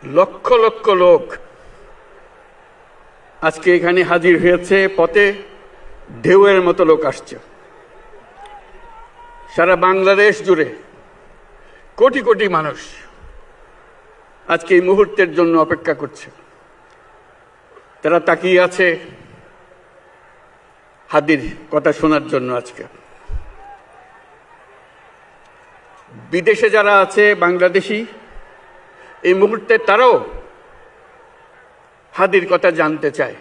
লক্ষ লক্ষ লোক আজকে এখানে হাজির হয়েছে। পথে ঢেউয়ের মতো লোক আসছে। সারা বাংলাদেশ জুড়ে কোটি কোটি মানুষ আজকে এই মুহূর্তের জন্য অপেক্ষা করছে। তারা তাকিয়ে আছে হাদির কথা শোনার জন্য। আজকে বিদেশে যারা আছে বাংলাদেশি, এই মুহূর্তে তারাও হাদির কথা জানতে চায়।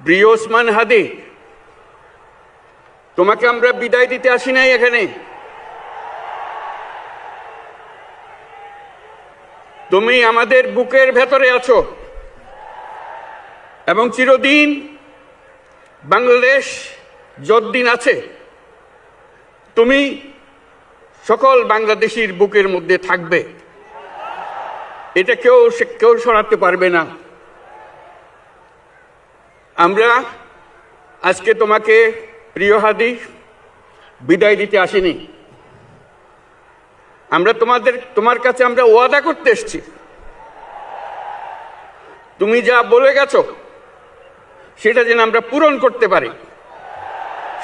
প্রিয় ওসমান হাদি, তোমাকে আমরা বিদায় দিতে আসি নাই এখানে। তুমি আমাদের বুকের ভেতরে আছো এবং চিরদিন বাংলাদেশ যতদিন আছে তুমি সকল বাংলাদেশির বুকের মধ্যে থাকবে। এটা কেউ সরাতে পারবে না। আমরা আজকে তোমাকে প্রিয় হাদি বিদায় দিতে আসিনি। আমরা তোমার কাছে আমরা ওয়াদা করতে এসেছি। তুমি যা বলে গেছো সেটা যেন আমরা পূরণ করতে পারি,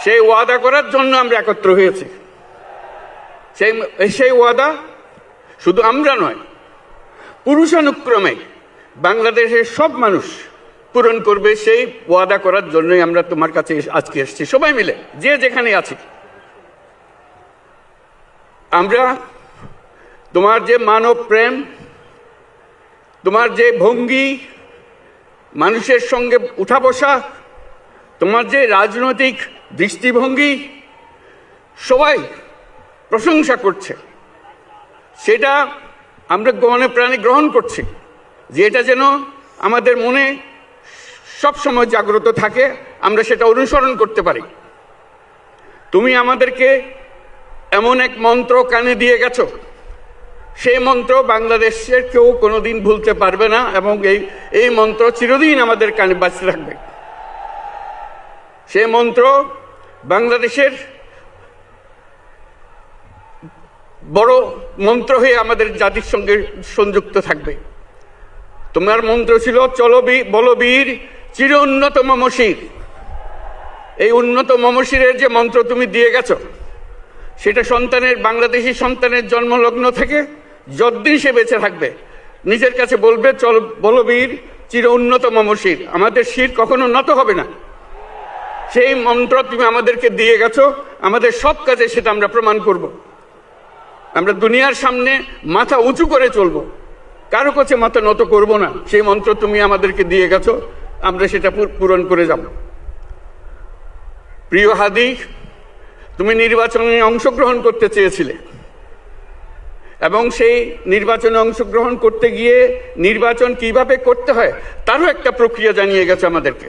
সেই ওয়াদা করার জন্য আমরা একত্র হয়েছি। সেই ওয়াদা শুধু আমরা নয়, পুরুষানুক্রমে বাংলাদেশের সব মানুষ পূরণ করবে। সেই ওয়াদা করার জন্যই আমরা তোমার কাছে আজকে এসেছি, সবাই মিলে যে যেখানে আছি। আমরা তোমার যে মানব প্রেম, তোমার যে ভঙ্গি, মানুষের সঙ্গে উঠা বসা, তোমার যে রাজনৈতিক দৃষ্টিভঙ্গি, সবাই প্রশংসা করছে। সেটা আমরা মনে প্রাণে গ্রহণ করছি, যে এটা যেন আমাদের মনে সব সময় জাগ্রত থাকে, আমরা সেটা অনুসরণ করতে পারি। তুমি আমাদেরকে এমন এক মন্ত্র কানে দিয়ে গেছো, সেই মন্ত্র বাংলাদেশের কেউ কোনোদিন ভুলতে পারবে না এবং এই মন্ত্র চিরদিন আমাদের কানে বাঁচতে থাকবে। সেই মন্ত্র বাংলাদেশের বড় মন্ত্র হয়ে আমাদের জাতির সঙ্গে সংযুক্ত থাকবে। তোমার মন্ত্র ছিল চলো বলবীর চির উন্নত মমশির। এই উন্নত মমশিরের যে মন্ত্র তুমি দিয়ে গেছো, সেটা বাংলাদেশি সন্তানের জন্মলগ্ন থেকে যতদিন সে বেঁচে থাকবে নিজের কাছে বলবে চল বলবীর চির উন্নত মমশির, আমাদের শির কখনো নত হবে না। সেই মন্ত্র তুমি আমাদেরকে দিয়ে গেছো, আমাদের সব কাজে সেটা আমরা প্রমাণ করব। আমরা দুনিয়ার সামনে মাথা উঁচু করে চলবো, কারো কাছে মাথা নত করব না। সেই মন্ত্র তুমি আমাদেরকে দিয়ে গেছো, আমরা সেটা পূরণ করে যাব। প্রিয় হাদি, তুমি নির্বাচনে অংশগ্রহণ করতে চেয়েছিলে এবং সেই নির্বাচনে অংশগ্রহণ করতে গিয়ে নির্বাচন কিভাবে করতে হয় তারও একটা প্রক্রিয়া জানিয়ে গেছে আমাদেরকে।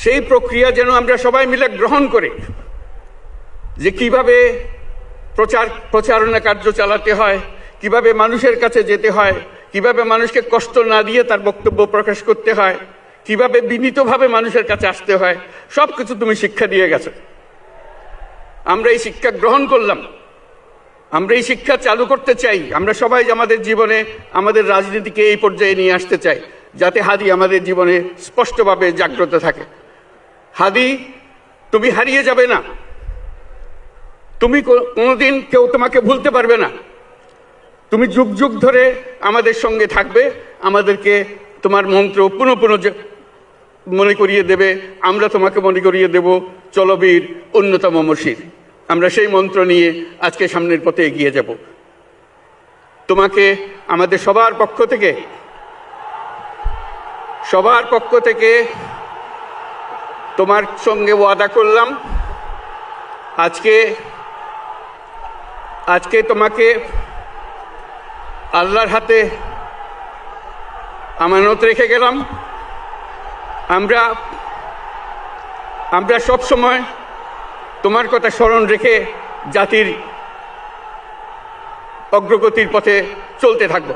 সেই প্রক্রিয়া যেন আমরা সবাই মিলে গ্রহণ করি, যে কিভাবে প্রচারণা কার্য চালাতে হয়, কিভাবে মানুষের কাছে যেতে হয়, কিভাবে মানুষকে কষ্ট না দিয়ে তার বক্তব্য প্রকাশ করতে হয়, কিভাবে বিনীতভাবে মানুষের কাছে আসতে হয়, সবকিছু তুমি শিক্ষা দিয়ে গেছো। আমরা এই শিক্ষা গ্রহণ করলাম, আমরা এই শিক্ষা চালু করতে চাই। আমরা সবাই আমাদের জীবনে আমাদের রাজনীতিকে এই পর্যায়ে নিয়ে আসতে চাই, যাতে হাদি আমাদের জীবনে স্পষ্টভাবে জাগ্রত থাকে। হাদি, তুমি হারিয়ে যাবে না, তুমি কোনোদিন কেউ তোমাকে ভুলতে পারবে না। তুমি যুগ যুগ ধরে আমাদের সঙ্গে থাকবে, আমাদেরকে তোমার মন্ত্র পুনঃ পুনঃ মনে করিয়ে দেবে, আমরা তোমাকে মনে করিয়ে দেব চলো বীর উন্নত মমশির। আমরা সেই মন্ত্র নিয়ে আজকে সামনের পথে এগিয়ে যাব। তোমাকে আমাদের সবার পক্ষ থেকে তোমার সঙ্গে ওয়াদা করলাম, আজকে তোমাকে আল্লাহর হাতে আমানত রেখে গেলাম। আমরা সব সময় তোমার কথা স্মরণ রেখে জাতির অগ্রগতির পথে চলতে থাকব।